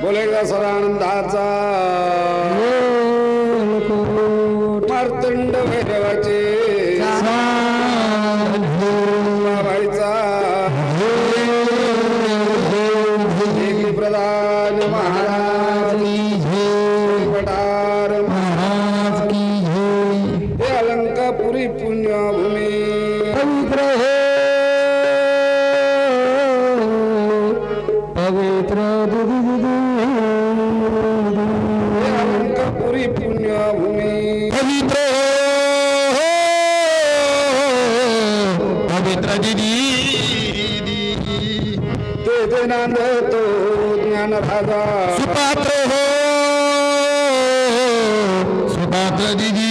बोलेगा सरानंदाचा मार्तंड भैरवाचे व्हायचा प्रधान महाराज पटार महाराज की हे अलंकापुरी पुण्यभूमी पवित्र हे पवित्र अलंकापुरी पुण्यभूमी पवित्र पवित्र दिदी ते नांद तो ज्ञान राजा सुपात्र हो सुपात्र दिदी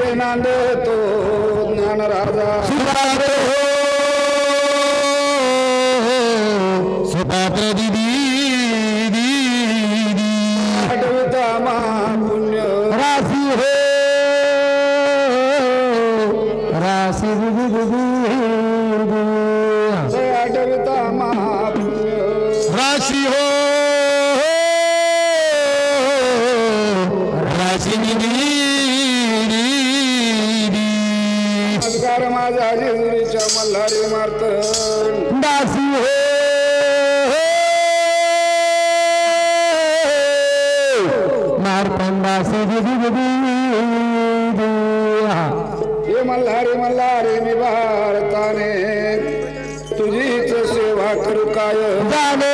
ते नांद तो ज्ञान राजा सुपात्र हो सुपात्र दिदी आठविता महापुण्य राशी हो राशी आठविता महापुण्य राशी हो राशी नमस्कार माझा जेजुरीच्या मल्हारी मार्तंड दासी हो मार्तंडासी हे मल्हारी मल्हारी मी भारताने तुझीच सेवा करू काय जाने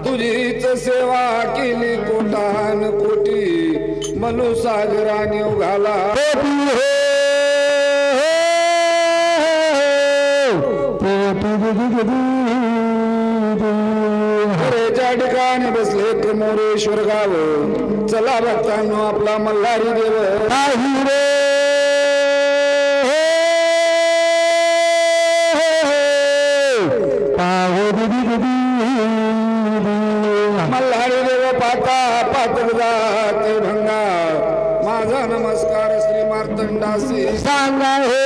तुझीच सेवा केली कोटान कोटी मनु सागराने उघाला ज्या ठिकाणी बसले कमोरेश्वर गाव चला भक्तांनो आपला मल्हारी देव रे पाहू पाहता पातक जाते भंगा माझा नमस्कार श्री मार्तंडासी सांगा हे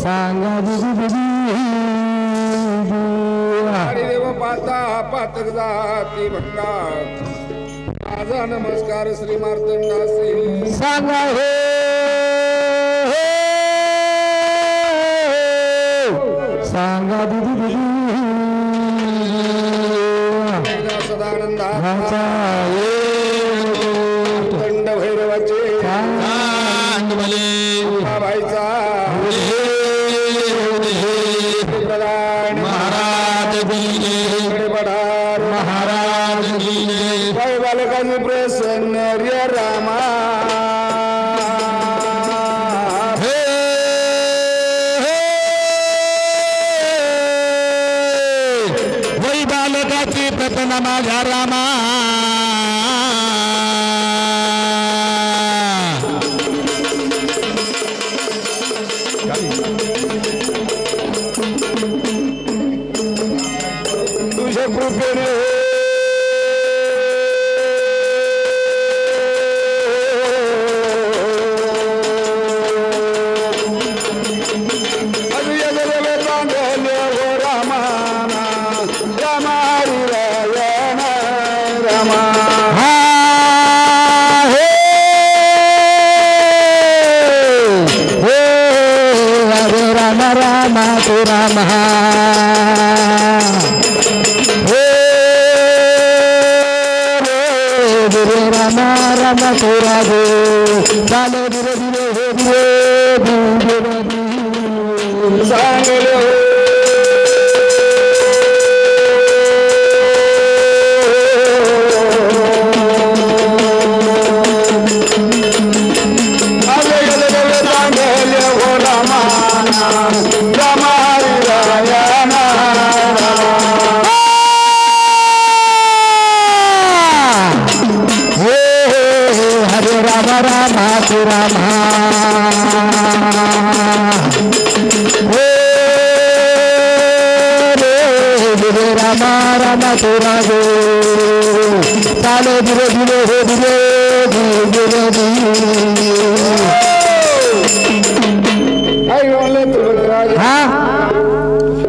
सांगा देव पाहता पातक जाते भंगा माझा नमस्कार श्री मार्तंडासी सांगा हे सांगा सदानंदाचा दंड भैरवाचे भाईचा प्रधान महाराज पडार महाराज बाई बालकाजी प्रसन्न रे रामा प्रसन्न माझ्या रामा तुझ्या कृपेने राम हे राम राम तोरा गो चालो धीरे धीरे धीरे चांगले तोरा गो चालो धीरे धीरे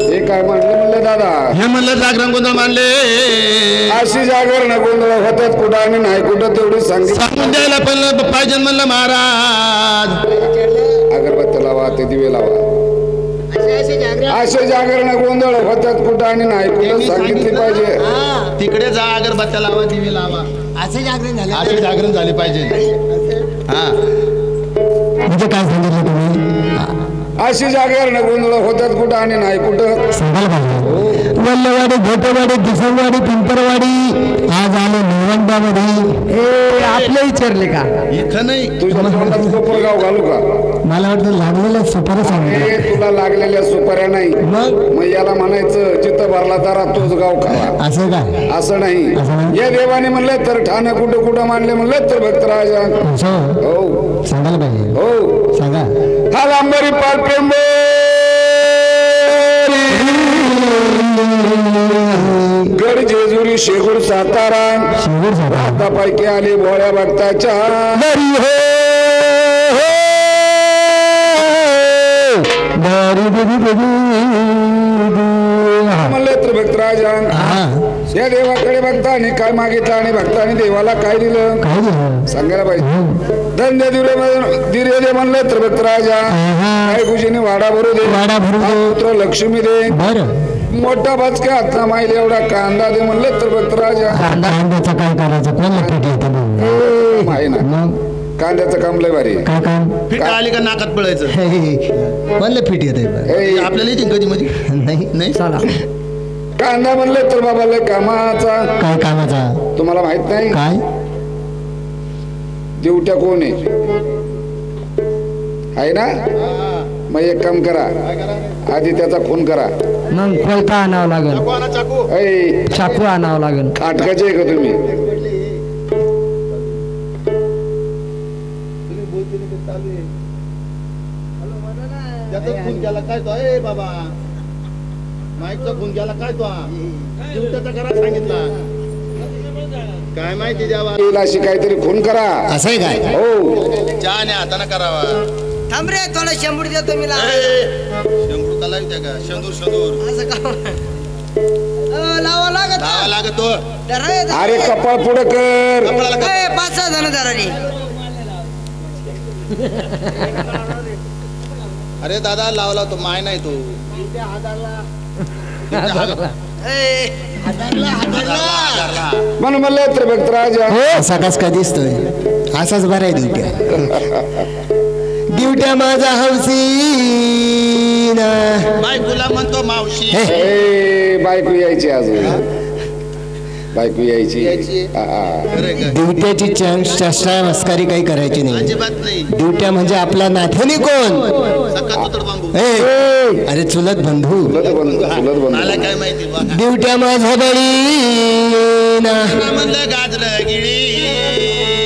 हे काय म्हणले दादा हे म्हणलं जागरण गोंधळ मानले अशी जागरण गोंधळ होतात कुठं आणि नाही कुठं तेवढी सांगून द्यायला पण पाहिजे म्हणलं महाराज अगरबत्ती लावा ते दिवे लावा असे जागरण गोंधळ होतात कुठं आणि नाही कुठं सांगितली पाहिजे तिकडे जा अगरबत्त्या लावा दिवे लावा असे जागरण झाले पाहिजे हा म्हणजे काय सांगितलं तुम्ही अशी जागरण गोंधळ होतात कुठं आणि नाही कुठं सांगायला पाहिजे वल्लवाडी घोटवाडी दिसवाडी पिंपरवाडी आज आले निवंबामध्ये हे आपले विचारले का इथं नाही तुझ्या तोंडात सुपरगाव घालू का मला वाटतं लागलेल्या सुपाऱ्या सांगितलं तुला लागलेल्या सुपाऱ्या नाही मग याला म्हणायचं चित्त भरला तारा तोच गाव खावा असं का असं नाही या देवाने म्हणलं तर ठाणे कुठं कुठं मानले म्हणलं तर भक्तराजा हो सांगायला पाहिजे हो सांगा हा लांबरी पार गड जेजुरी शेगूर सातारा पैकी आली भोळ्या भक्ताच्या म्हणले तर भक्तराजा या देवाकडे भक्ताने काय मागितलं आणि भक्ताने देवाला काय दिलं सांगायला पाहिजे धन्य दिरे दे म्हणले तर भक्तराजा काय गुजीने वाडा भरू दे पुत्र लक्ष्मी दे मोठा बचका हातला माईल एवढा कांदा दे म्हणले तर भक्तराजा कांद्याचं काय करायचं माही ना कांद्याचं काम लय भारी काय काम फिट आली का नाकात पळायचं म्हणलं फिट येत आपल्याला येते कधी मध्ये नाही चला कांदा म्हणले तर बाबा लय कामाचा काय कामाचा तुम्हाला माहित नाही काय दिवट्या कोण आहे ना मग एक काम करा आधी त्याचा खून करा मग कोयता आणावं लागेल चाकू आणावं लागेल खाटकाचे आहे का तुम्ही माईकचा फोन गेला काय तो ड्युट्याचा करा सांगितला काय माहिती द्यावा अशी काहीतरी खून करा. असं आहे काय? हो चहा नाही हाताने करावा. थांब रे थोडा शंभर देतो मी शेंगूर का लागते का शेंदूर असं का लावा लागत लावा लागतो. अरे कपाळ पुढं कर. कपडाला का- 5-6 जण धरानी. अरे दादा लावला तो माय नाही तो म्हणून म्हणलं त्रिभक्त राजा असा कस काय दिसतोय? असाच बरा आहे ड्युट्या. ड्युट्या माझा हौसी बायकोला म्हणतो मावशी. बायको यायची अजून बायको यायची. यायची. खरंय का? ड्युट्याची चेष्टा मस्करी काही करायची नाही. अजिबात नाही. ड्युट्या म्हणजे आपला नाथनी कोण? सकाळ तुतड बांबू ए, अरे चुलत बंधू. चुलत बंधू. मला काय माहिती बा. ड्युट्या माझा बळी म्हणलं गाजर गिळी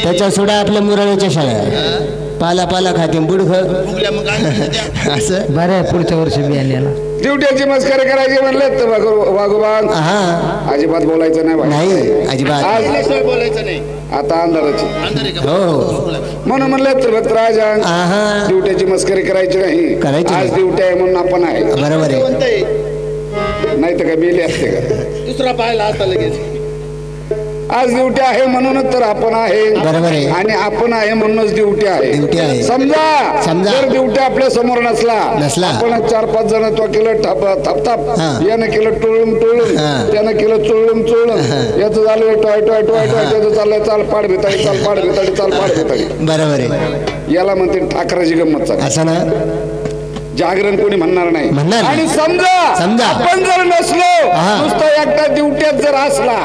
त्याच्या सोडा आपल्या मुरळीच्या शाळा पाला पाला खाते बुडघ फुगल्या मग काय द्या. असं बरं आहे पुढच्या वर्षी बियाण्याला ड्युट्याची मस्करी करायची म्हणलं तर वागोबाग हा अजिबात बोलायचं नाही बाई. नाही अजिबात. आज शिवाय बोलायचं नाही. आता अंधाराची. अंधारे का? हो. म्हणून म्हणलं त्रिभक्त राजा आहा ड्युट्याची मस्करी करायची नाही. करायची आज नाही. ड्युट्या आहे म्हणून आपण आहे. बरोबर आहे. कोणतं आहे? नाही तर काय मेली असते का? दुसरा पाहिला असता लगेच. आज ड्युटी आहे म्हणूनच तर आपण आहे. बरोबर आहे. आणि आपण आहे म्हणूनच ड्युटी आहे. ड्युटी आहे. समजा जर ड्युटी आपल्या समोर नसला आपण 4-5 जण तो केलं थपथाप हा. यानं केलं टोळून टोळून हा. त्यानं केलं चोळून चोळून याचं झालं टॉय टॉय टॉय टॉय त्याचं चाललंय चाल पाड भिताडी चाल पाड भिताडी चाल पाड भिताडी. बरोबर आहे. याला म्हणते ठाकराची गंमत चालली. असं ना जागरण कोणी म्हणणार नाही. म्हणणार नाही. आणि समजा आपण जर नसलो हा. नुसतं एकटा ड्युट्यात जर असला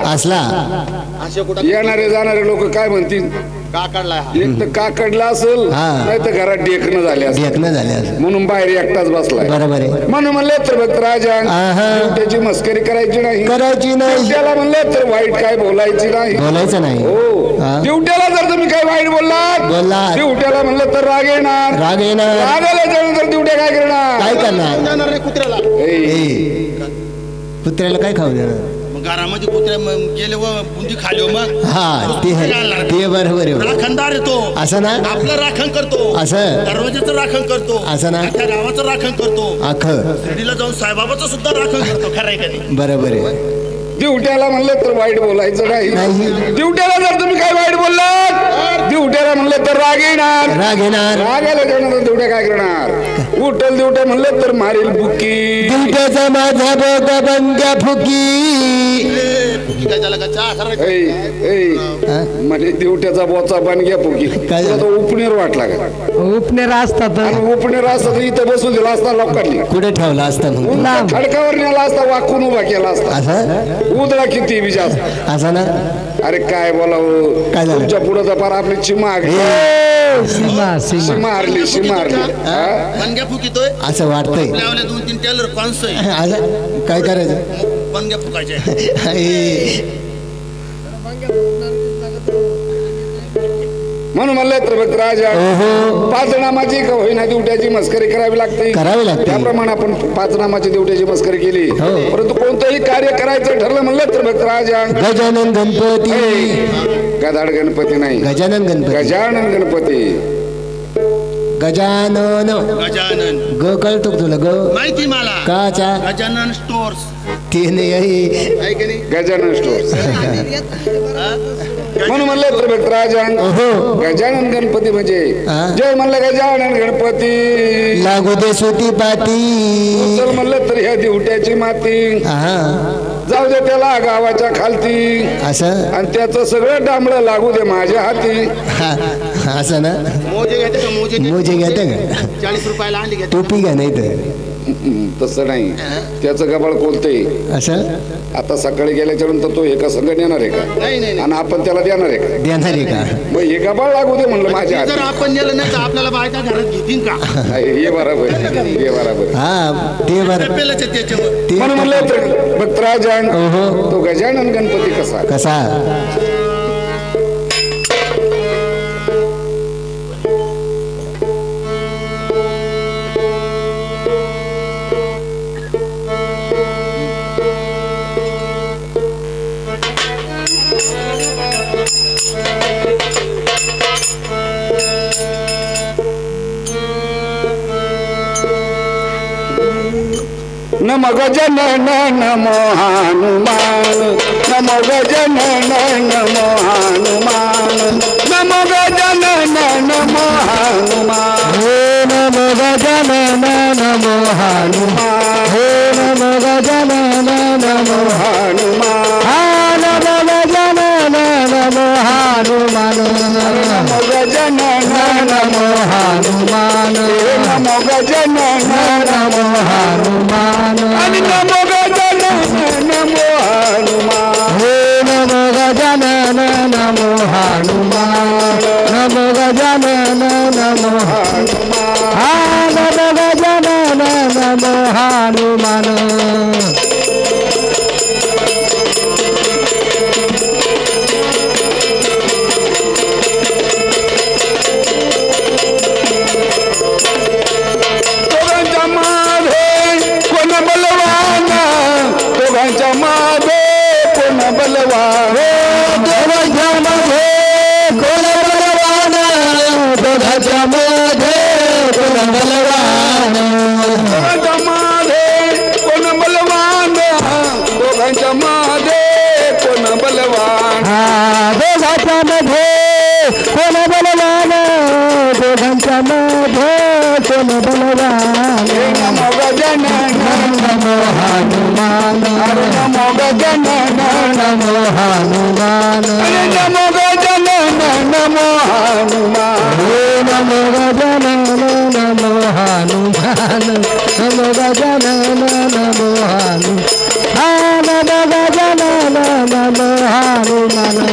असे कुठं येणारे जाणारे लोक काय म्हणतील? का काढलाय हा? एक तर काकडला असेल हा. नाही तर घरात डेकणं झाले असेल देखणं झाले असं. म्हणून बाहेर एकटाच बसलाय. बरोबर आहे. म्हणून म्हणलं तर भक्त राजा आहा. ड्युट्याची मस्करी करायची नाही. करायची नाही. त्याला म्हणलं तर वाईट काय बोलायची नाही. बोलायचं नाही. हो हा. ड्युट्याला जर तुम्ही काय वाईट बोललात बोललात. ड्युट्याला म्हणलं तर राग येणार. राग येणार. राग आल्याच्यानंतर ड्युट्या काय करणार? काय करणार? जाणार रे कुत्र्याला. ए, ए, कुत्र्याला काय खाऊ देणार? मग घरामध्ये कुत्र्या मग गेले व बुंदी खाली हो मग. हा ते बरोबर आहे. राखणदार येतो. असं ना आपलं राखण करतो. असं दरवाजाचं राखण करतो. असं ना. अख्ख्या गावाचं राखण करतो. अख शिर्डीला जाऊन साईबाबाचं सुद्धा राखण करतो. खरं आहे का नाही? बरोबर आहे. ड्युट्याला म्हणलं तर वाईट बोलायचं नाही. नाही. ड्युट्याला जर तुम्ही काय वाईट बोललात ड्युट्याला म्हणलं तर राग येणार. राग येणार. राग आल्याच्यानंतर ड्युट्या काय करणार? उठल ड्युट्या म्हणलं तर मारील बुक्की. ड्युट्याचा माझा बोग बंद्या फुकी. फुकी काय झालं का? चहा खरं आहे का? म्हणजे ड्युट्याचा बोचा बन घ्या फुकी. काय झालं? तुला तो उपनेर वाटला का? उपनेर असतात आणि उपनेर असता तर इथं बसून दिला असता लोकांनी. कुठे ठेवला असता मग तू? लांब. खडकावर नेला असता वाकून उभा केला असता. असं उदळा किती विजा असता. असं ना. अरे काय बोलावं? काय झालं? तुमच्या पुढे तर फार आपली चिमा आगली. सीमा सीमा शिमा हरली शिमा हरली. हा? बनग्या फुकितोय. असं वाटतंय. आपल्यावले 2-3 टेलर कॉन्स आहे. असं काय करायचं? बनग्या फुकायचे. ए, म्हणून म्हणलं तर भक्त राजा ओहो. पाचनामाची का होईना ड्युट्याची मस्करी करावी लागते. करावी लागते. त्याप्रमाणे आपण पाचनामाची ड्युट्याची मस्करी केली. हो. परंतु कोणतंही कार्य करायचं ठरलं म्हणलं तर भक्त राजा गजानन गणपती. गदाड गणपती नाही गजानन गणपती. गजानन गणपती. गजानन गजानन ग कळतो का तुला? ग माहिती मला. काचा गजानन स्टोर्स ते नाही आहे. आहे की नाही? गजानन स्टोर्स. हा? म्हणून म्हणलं तर भक्त राजा ओहो. गजानन गणपती म्हणजे हा. जय म्हणलं गजानन गणपती लागू दे सुती पाती. चल म्हणलं तर ह्या ड्युट्याची माती हा जाऊ दे त्याला गावाच्या खालती असं. आणि त्याचं सगळं डांबळं लागू दे माझ्या हाती. हा, असं ना. मोजे घेते का? मोजे मोजे घेते का? 40 रुपयाला आणली घेते. टोपी घ्या नाही तर तसं नाही. त्याचं गबाळ कोलतंय. असं आता सकाळी गेल्याच्या नंतर तो एका संघ नेणार आहे का? नाही नाही नाही. आणि आपण त्याला देणार आहे का? देणार आहे का? मग हे गबाळ लागू दे म्हणलं माझ्या जर हाती. आपण नेलं नाही तर आपल्याला बायका घरात घेतील का? नाही, हे बरोबर हे बरोबर. हा ते बरं. पेलाचे त्याच्यावर. ते म्हणून म्हणलं तर भक्तराजन ओहो. तो गजानन गणपती कसा? कसा? नमो गजानन नमो हनुमान नमो गजानन नमो हनुमान नमो गजानन नमो हनुमान नमो गजानन नमो हनुमान नमो गजानन नमो हनुमान नमो गजानन नमो हनुमान नमो गजानन नमो हनुमान नमो गजानन नमो हनुमान आणि नमो गजानन नमो हनुमान नमो गजानन नमो हनुमान नमो गजानन नमो हनुमान नमो गजानन नमो हनुमान दोघांच्या मागे कोण बलवान दोघांच्या मागे कोण बलवान दोघांच्या मध्ये कोण बलवान दोघांच्या मध्ये कोण बलवान दोघांच्या मागे कोण बलवान दोघांच्या मागे कोण बलवान दोघांच्या मध्ये कोण बलवान दोघांच्या मध्ये कोण बलवान नमो गजानन नमो हनुमान नमो गजानन नमो हनुमान नमो गजानन नमो हनुमान नमो गजानन नमो हनुमान नमो गजानन नमो हनुमान नमो गजानन नमो हनुमान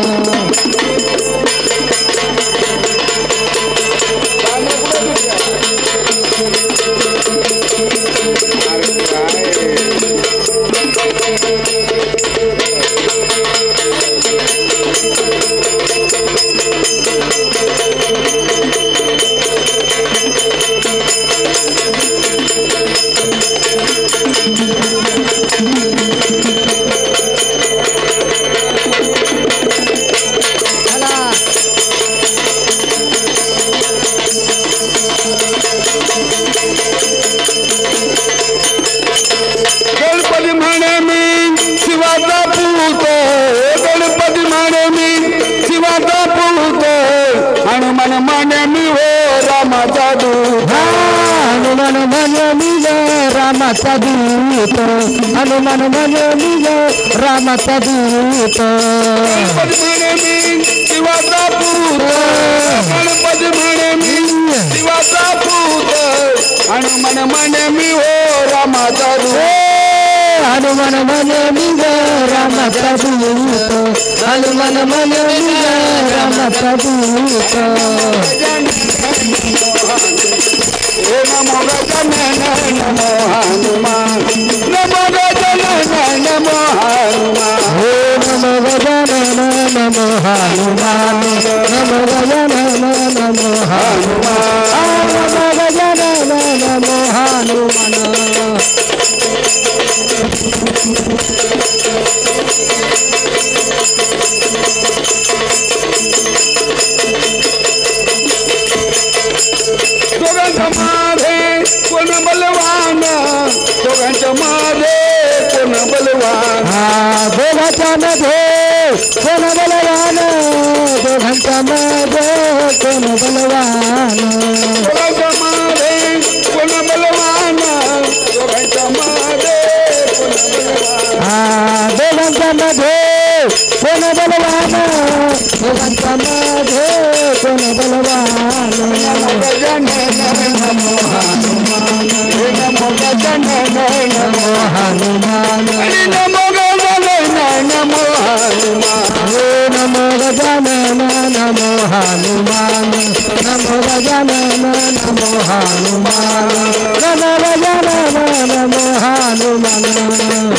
गणपती म्हणे मी शिवाचा पूत गणपती म्हणे मी शिवाचा पूत हनुमान म्हणे मी हो रामाचा दूत हनुमान म्हणे मी रामाचा दूत हनुमान म्हणे मी रामाचा दूत गणपती म्हणे मी शिवाचा पूत गणपती म्हणे मी शिवाचा पूत हनुमान म्हणे मी हो रामाचा दूत हनुमान म्हणे मी रामाचा दूत हनुमान म्हणे मी रामाचा दूत हे नमो गजानन नमो हनुमान नमो गजानन नमो हनुमान नमो गजानन नमो हनुमान नमो गजानन नमो हनुमान नमो गजानन नमो हनुमान दोघांच्या मागे कोण बलवान दोघांच्या मागे कोण बलवान दोघांच्या मध्ये कोण बलवान दोघांच्या मध्ये कोण बलवान दोघांच्या मागे कोण बलवान दोघांच्या मागे कोण बलवान दोघांच्या मध्ये कोण बलवान दोघांच्या मध्ये कोण बलवान नमो गजानन नमो हनुमान हे नमो गजानन नमो हनुमान आणि नमो गजानन नमो हनुमान नमो गजानन नमो हनुमान नमो गजानन नमो हनुमान नमो गजानन नमो हनुमान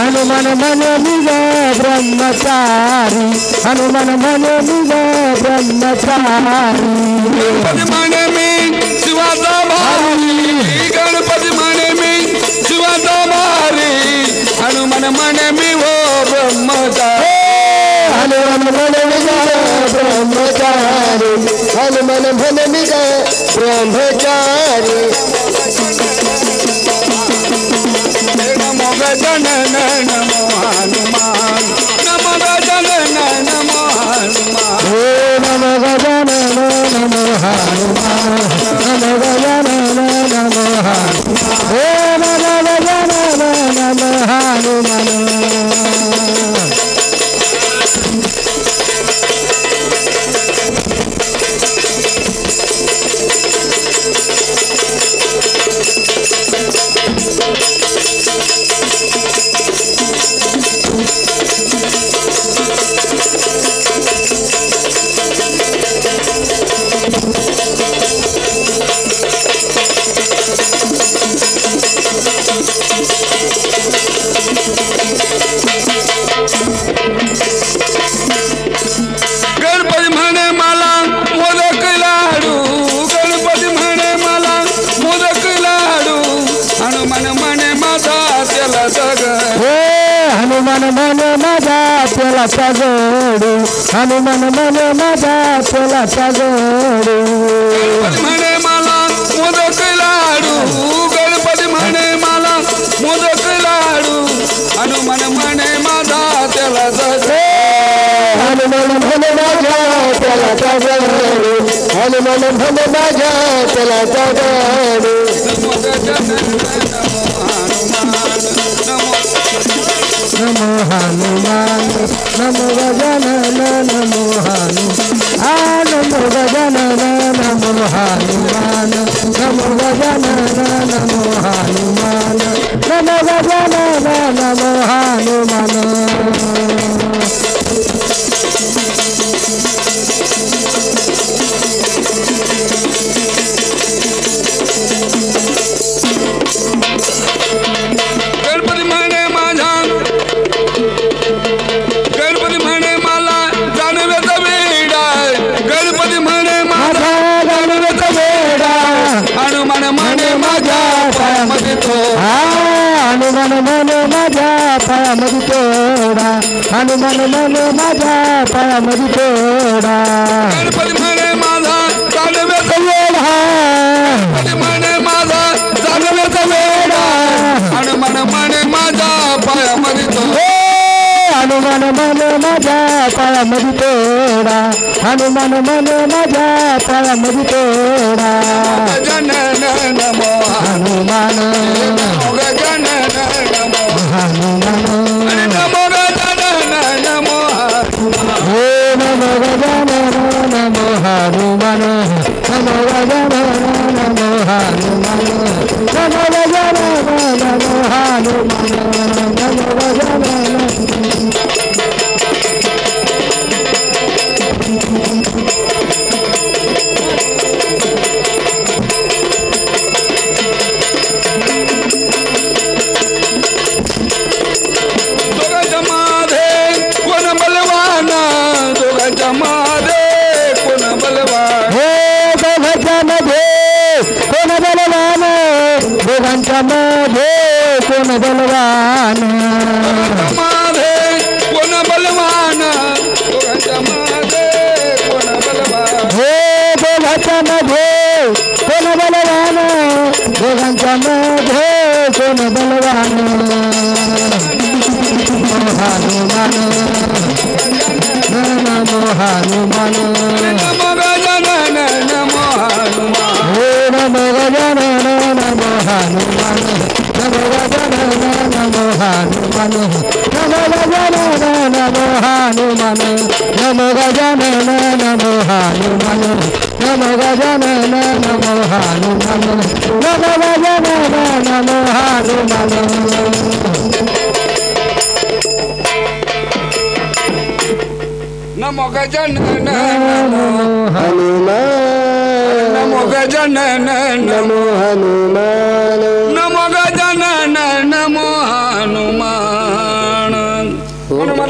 हनुमान म्हणे निज ब्रह्मचारी हनुमान म्हणे निज ब्रह्मचारी गणपती म्हणे मी शिवाचा भारी गणपती म्हणे मी शिवाचा भारी हनुमान म्हणे मी हो ब्रह्मचारी हनुमान म्हणे निज ब्रह्मचारी हनुमान म्हणे निज ब्रह्मचारी नमो गजानन नमो हनुमान नमो गजानन नमो हनुमान नमो गजानन नमो हनुमान नमो गजानन नमो हनुमान नमो गजानन नमो हनुमान गणपती म्हणे मला मोदक लाडू गणपती म्हणे मला मोदक लाडू हनुमान म्हणे माझा त्याला दगड हनुमान म्हणे माझा तेलाचा जोडू हनुमान म्हणे माझा तेलाचा जोडू गणपती म्हणे मला मोदक लाडू गणपती म्हणे मला मोदक लाडू हनुमान म्हणे माझा त्याला दगड हनुमान म्हणे माझ्या तेलाचा जोडू हनुमान म्हणे माझ्या तेलाचा जोडू नमो गजानन नमो हनुमान नमो हनुमान नमो गजानन नमो गजानन नमो हनुमान नमो गजानन नमो हनुमान नमो गजानन नमो हनुमान गणपती म्हणे माझा गणपती म्हणे मला जाणव्याचा वेडा गणपती म्हणे माझा जाणव्याचा वेडा हनुमान म्हणे माझ्या पायामध्ये तो हनुमान म्हणे माझ्या पायामध्ये तोडा हनुमान म्हणे माझ्या पायामध्ये तोडा गणपती म्हणे माझा जाणव्याचा वेडा गणपती म्हणे माझा जाणव्याचा वेडा हनुमान म्हणे माझ्या पायामध्ये तो हनुमान म्हणे माझ्या पायामध्ये तोडा हनुमान म्हणे माझ्या पायामध्ये तोडा गजानन नमो हनुमान गजानन नमो हनुमान नमो गजानन नमो हे नमो गजानन नमो हनुमान नमो गजानन नमो हनुमान नमो गजानन नमो हनुमान नमो गजानन दोघांच्या माधे कोण बलवान दोघांच्या माधे कोण बलवान हे दोघांच्या मध्ये कोण बलवान दोघांच्या मध्ये कोण बलवान माधे कोण बलवान दोघांच्या माधे कोण बलवान हे दोघांच्या मध्ये कोण बलवान दोघांच्या मध्ये कोण बलवान हनुमान नमो हनुमान नमो गजानन नमो हनुमान हे नमो गजानन नमो हनुमान नमो गजानन नमो हनुमान नमो गजानन नमो हनुमान नमो गजानन नमो हनुमान नमो गजानन नमो हनुमान नमो गजानन नमो हनुमान नमो गजानन नमो हनुमान नमो गजानन नमो हनुमान नमो गजानन नमो हनुमान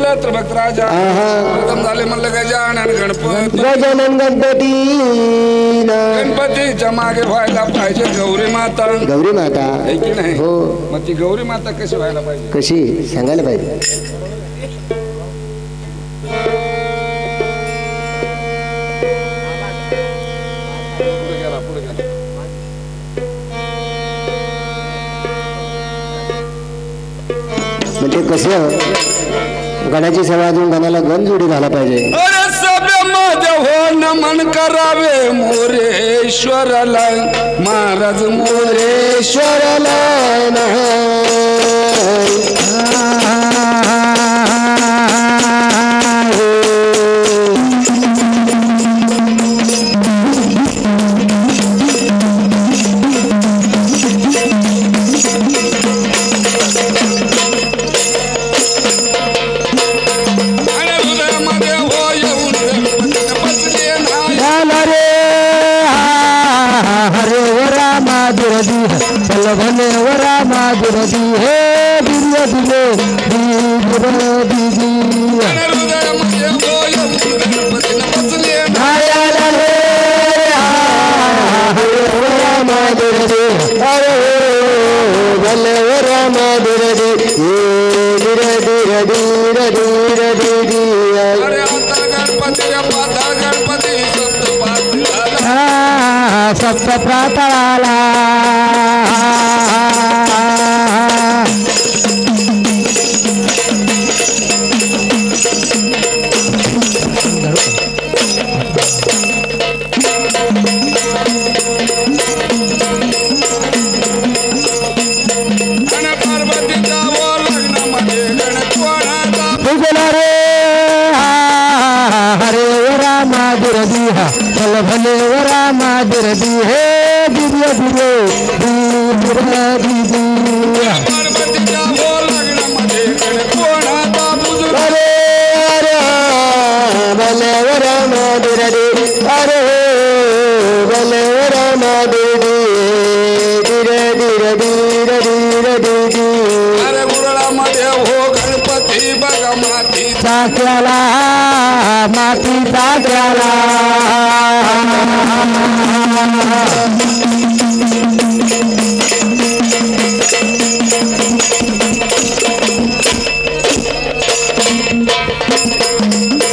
म्हणलं तर भक्त राजा प्रथम झाले म्हणलं गजानन गणपती गजानन गणपती गणपतीच्या मागे व्हायला पाहिजे गौरी माता आहे की नाही हो मग ती गौरी माता कशी व्हायला पाहिजे कशी सांगायला पाहिजे पुढे गेला म्हणजे कसं गणाची सेवा अजून गणाला गण जोडी झाला पाहिजे अरे सभेमध्ये हो नमन करावे मोरेश्वराला महाराज मोरेश्वराला भले वरा माधुरदी हे दिव्य दिले अरे भले वरा माधुरदी सप्त प्रातळाला भले वरा माधुरदी हे दिव्य भले वरा माधुरदी अरे भले वरा माधुरदी अरे गुरुळामध्ये हो गणपती बघा माती चाकला माती चाकला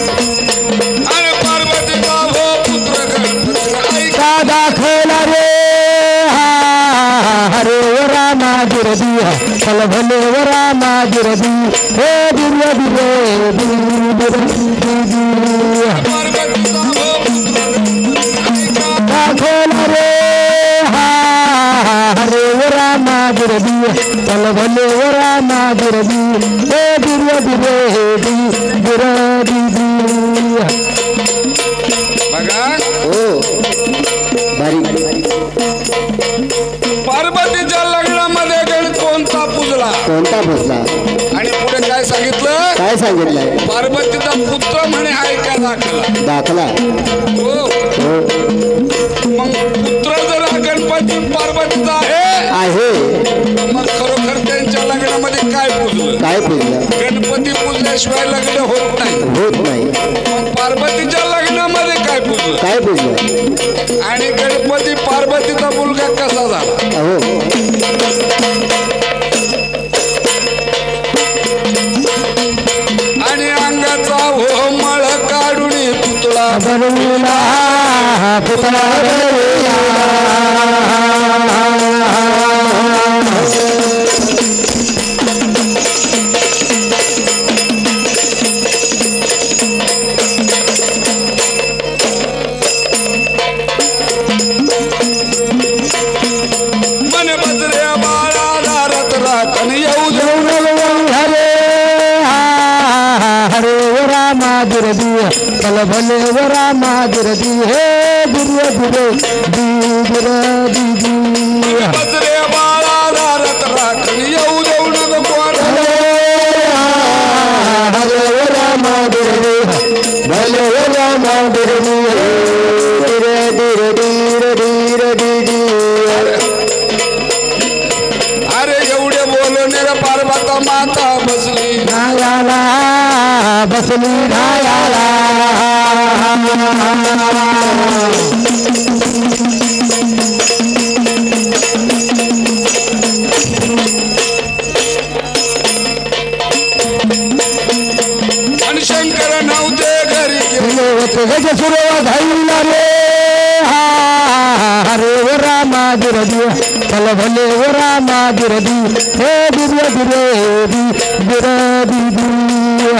अरे पार्वतीचा हो पुत्र गणपती दाखवला रे हरे वरा माधुरदी चल भले वरा माधुरदी हे दिव्य पार्वतीचा हो दाखवला रे हरे वरा माधुरदी चल भले वरा माधुरदी हे दिव्य बघा हो पार्वतीच्या लग्नामध्ये गण कोणता पूजला आणि पुढे काय सांगितलं पार्वतीचा पुत्र म्हणे आहे का दाखला हो मग पुत्र जर हा गणपती पार्वतीचा आहे मग खरोखर त्यांच्या लग्नामध्ये काय पूजलं गणपती पूजल्याशिवाय लग्न होत नाही मग पार्वतीच्या लग्नामध्ये काय पूजलं आणि गणपती पार्वतीचा मुलगा कसा झाला आणि अंगाचा हो मळ काढून पुतळा बनविला पुतळा मन बजरे बाळा दारात राखण येऊ हरे वरा माधुरदी चल भले वरा माधुरदी हे दिव्य बजरे बाळा दारात राखण येऊ देऊ नको हरे वरा माधुरदी भले वरा माधुरदी अरे एवढे बोलणे पार्वता माता बसली नागाला बसली रायाला आणि शंकर नव्हते घरी गेले गज सुरुवात झाला रे हरे व रामादिरदी फल भले व रामादिरदी हे दिव्य दिरे दिरदी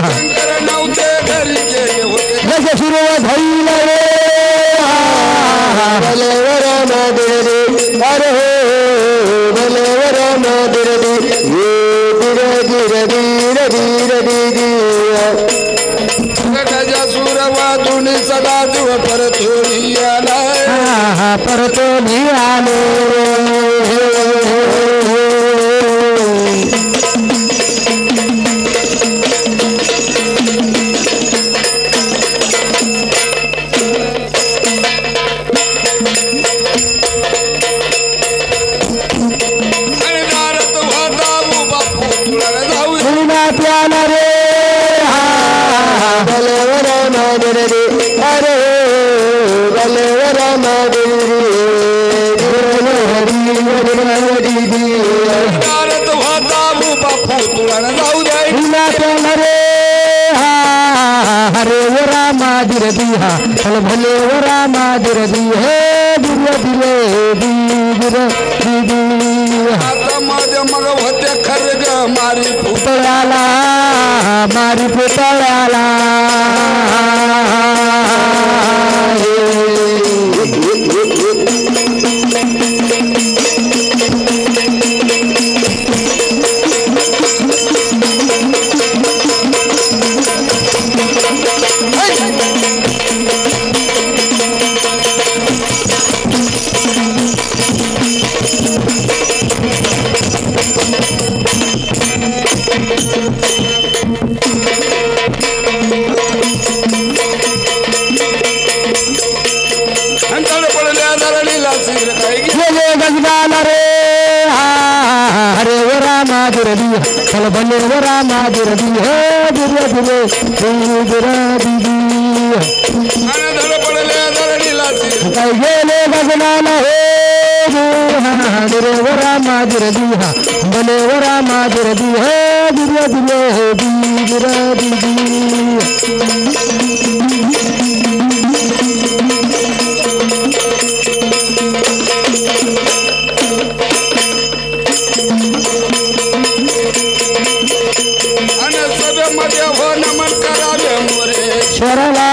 शंकर नव्हते घरी गेले होते गज सुरुवात झाला रे भले व रामादिरदी अरे हो भले व रामादिरदी गजासूर वाजून सदा जीव परतोरी आलाय परतोरी आलो आणि दारात होता उभा पुतळा जाऊ प्याला रे भले व रामादिरदी अरे भले व रामादिरदी दारात होता उभा पुतळा जाऊ दे प्याला रे हरे व रामादिरदी फल भले व रामादिरदी हे दिव्य दिले आता माझ्या मग होते खरं ग मारी पुतळ्याला मारी पुतळ्याला अंतळ पडल्या धरणीला सिर काही गेले गजबाला रे हरे व रामादिरदी फल भले व रामादिरदी हे दिव्य दिले अंतळ पडल्या धरणीला सिर काय गेले गजबाला हे हरे व रामादिरदी भले व रामादिरदी हे दिव्य दिले आणि सभेमध्ये हो नमन करावे मोरे स्वरला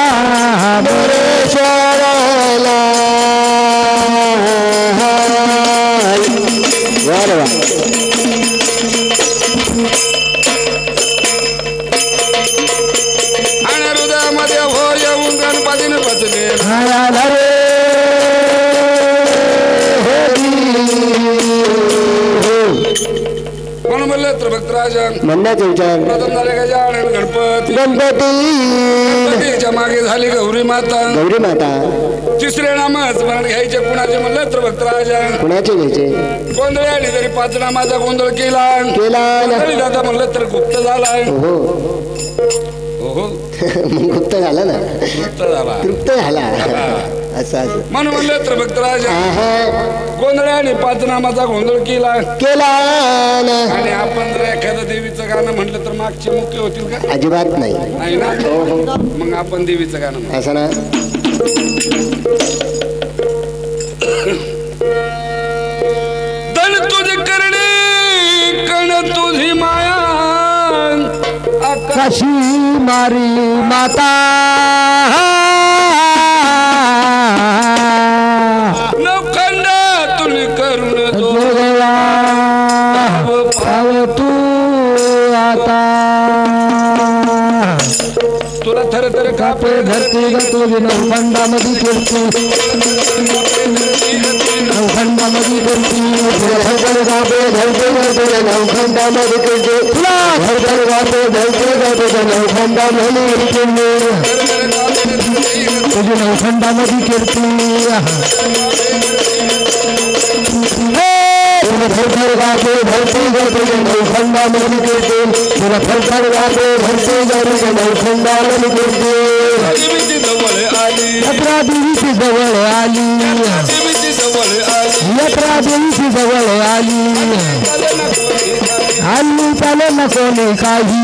स्वरला आणि हृदयामध्ये हो येऊन गणपतीने बसले म्हणून म्हणलं तर भक्तराजन म्हणण्याचा विचार प्रथम झाले गजानन गणपती गणपतीच्या मागे झाली गौरी माता तिसरे नाम स्मरण घ्यायचे कुणाचे म्हणलं तर भक्तराजन कुणाचे घ्यायचे गोंधळ आली तरी पाच नामाचा गोंधळ केला दादा म्हणलं तर गुप्त झाला हो मग गुप्त झाला ना गुप्त झाला तृप्त झाला असं म्हणून म्हणलं तर भक्तराजा गोंधळ आणि पाच नामाचा गोंधळ केला आणि आपण जर एखाद्या देवीचं गाणं म्हटलं तर मागचे मुख्य होतील का अजिबात नाही नाही ना मग आपण देवीचं गाणं म्हणू. असं ना धन तुझे करणे कण तुझी माया कशी मारी माता नवखंड तुली करून तो पाव तू आता तुला थर थर कापे धरती तुझी नवखंडामध्ये कीर्ती नवखंडामध्ये कीर्ती धरधर गापे धरते तुझ्या नवखंडामध्ये कीर्ती तुला धरधर गापे धरते तुझ्या नवखंडामध्ये कीर्ती तुझी नवखंडामध्ये कीर्ती तुला थरथर कापे धरती ग तुझे नौखंडामध्ये कीर्ती तुला थरथर कापे धरती ग तुझे नौखंडामध्ये कीर्ती यात्रा देवीची जवळ आली यात्रा देवीची जवळ आली हल्ली चाले न कोणी काही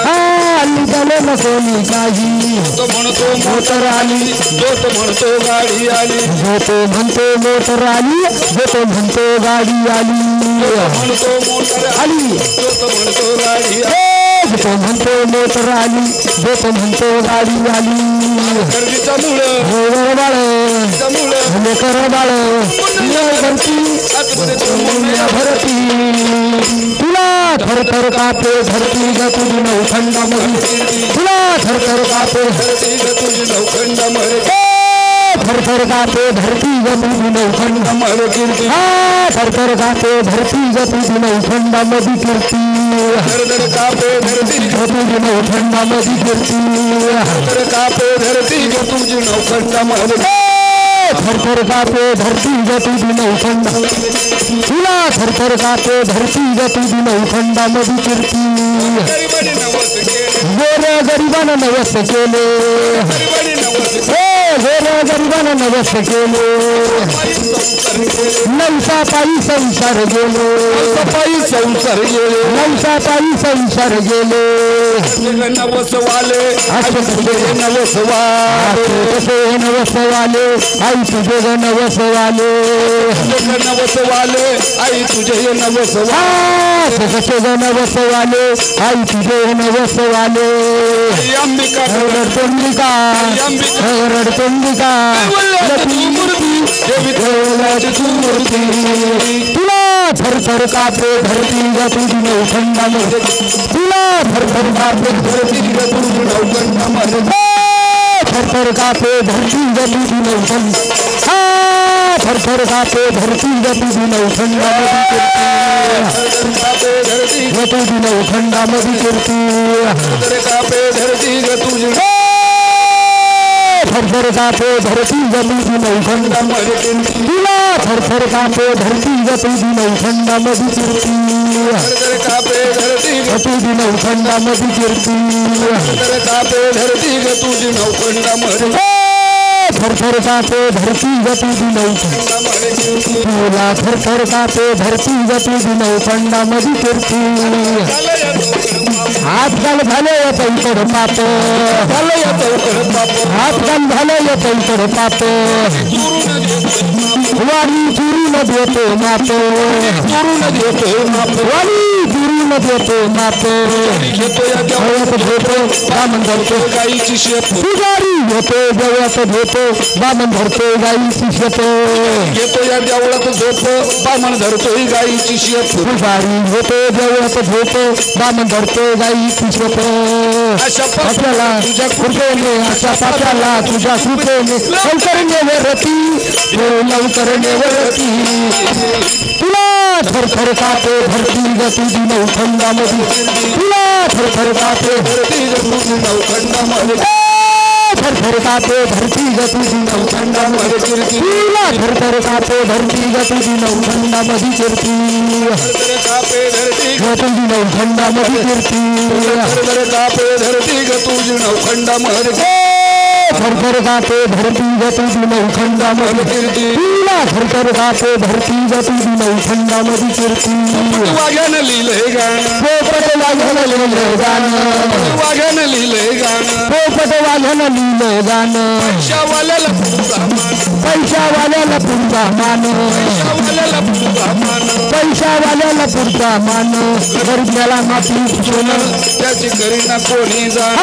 हल्ली चाले न कोणी काही म्हणतो मोटर आली जो तो म्हणतो गाडी आली जो तो म्हणतो मोटर आली जो तो म्हणतो गाडी आली म्हणतो मोटर आली जो तो म्हणतो गाडी जो तो म्हणतो मोटर आली जो तो म्हणतो गाडी आली गर्दीचा मुळ बाळ मुळ लेकर बाळ भरती भरती तुला थरथर कापे धरती ग तुझी नौखंडामध्ये तुला थरथर कापे तुझी नौखंडामध्ये थरथर कापे धरती ग तुझी नौखंडामध्ये कीर्ती थरथर कापे धरती ग तुझी नौखंडामध्ये कीर्ती धरधर कापे धरती तुझी नौखंडामध्ये कीर्ती धरधर कापे धरती ग तुझी नौखंडामध्ये थरथर कापे धरती ग तुझी नौखंड तुला थरथर कापे धरती ग तुझी नौखंडामध्ये कीर्ती गरिबाने नवस केले गोऱ्या गरिबानं नवस केले गरिबाने नवस गोऱ्या गरिबानं नवस केले नवसा पायी संसार गेले पायी संसार गेले नवसा पायी संसार गेले नवस वाले असे नवस वाले नवस वाले आई तुझे ग नवस वाले नवस वाले आई तुझे नवस कसे ग नवस वाले आई तुझे नवस वाले अंबिका रडतुंबिका रडतुंबिका मूर्ती देवी मूर्ती तुला थरथर कापे धरती ग तुझी नौखंडामध्ये तुला थरथर कापे धरती ग तुझी नौखंडामध्ये थरथर कापे धरती ग तुझी नौखंड थरथर कापे धरती ग तुझी नौखंडामध्ये कीर्ती तुझी नौखंडामध्ये कीर्ती कापे धरती ग तुझी थरथर कापे धरती ग तुझी नौखंडामध्ये तुला थरथर कापे धरती ग तुझी नौखंडामध्ये कीर्ती कापे धरती ग तुझी नौखंडामध्ये कीर्ती कापे धरती ग तुझी नौखंडामध्ये थरथर कापे धरती ग तुझी नौखंडामध्ये तुला थरथर कापे धरती ग तुझी नौखंडामध्ये कीर्ती आजकाल झाले या चौकड पाप झालं या चौकड बाप आजकाल झाले या चौकड पाप वाली चुरून देतो माप चोरून देतो वाली चुरून देतो माप घेतो या गवत घेतो बामण धरतो गाईची शेत पुजारी घेतो गवत घेतो बामण धरतो गाईची शेत घेतो या देवळात झोप बामण धरतोय गाईची शेत पुजारी घेतो गवत घेतो बामण धरतो गाईची शेत अशा पाप्याला तुझ्या कृपेने अशा पाप्याला तुझ्या कृपेने लवकर नेवरती लवकर नेवरती तुला थरथर कापे धरती ग तुझी नौखंडामध्ये तुला थरथर कापे धरती ग तुझी नौखंडामध्ये थरथर कापे धरती ग तुझी नौखंडामध्ये कीर्ती तुला थरथर कापे धरती ग तुझी नौखंडामध्ये कीर्ती कापे धरती ग तुझी नौखंडामध्ये कीर्ती कापे धरती ग तुझी नौखंडामध्ये थरथर कापे धरती ग तुझी नौखंडामध्ये कीर्ती तुला थरथर कापे धरती ग तुझी नौखंडामध्ये कीर्ती वाघ्यानं लिहिलंय गाणं पोपट वाघ्यानं लिहिलं गाणं वाघ्यानं लिहिलंय गाणं पोपट वाघ्यानं लिहिलं गाणं पैशावाल्याला पुढचा मान पैशावाल्याला पुढचा मान पैशावाल्याला पुढचा मान पैशावाल्याला पुढचा मान गरीबल्याला माती पुसून त्याची करीना कोणी जाण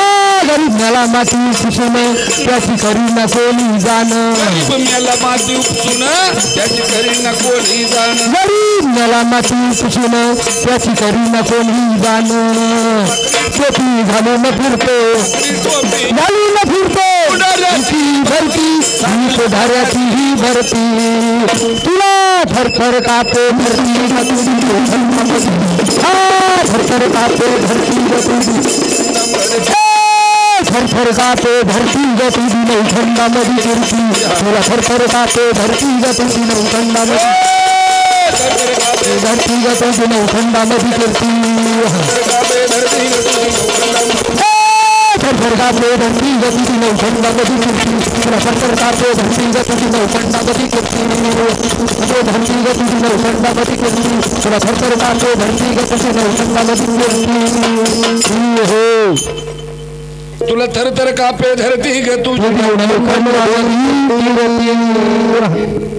गरीबल्याला माती पुसून त्याची करीना कोणी जाण गरीब मेला माती उपसून त्याची करीना कोणी जाण गरीबल्याला माती पुसून त्याची करीना कोणी जाण टोपी घालून फिरतो घालून फिरतो भरती धाऱ्याची ही भरती तुला थरथर कापे धरती थरथर कापे धरती थरथर कापे धरती ग तुझी नौखंडामध्ये कीर्ती तुला थरथर कापे धरती ग तुझी नौखंडामध्ये धरती ग तुझी नौखंडामध्ये कीर्ती थरथर कापे धरती ग तुझी नौखंडामध्ये कीर्ती थरथर कापे धरती ग तुझी नौखंडामध्ये कीर्ती धरती ग तुझी नौखंडामध्ये कीर्ती थरथर कापे धरती ग तुझी नौखंडामध्ये कीर्ती हो तुला थरथर कापे धरती ग तुझी नौखंडामध्ये कीर्ती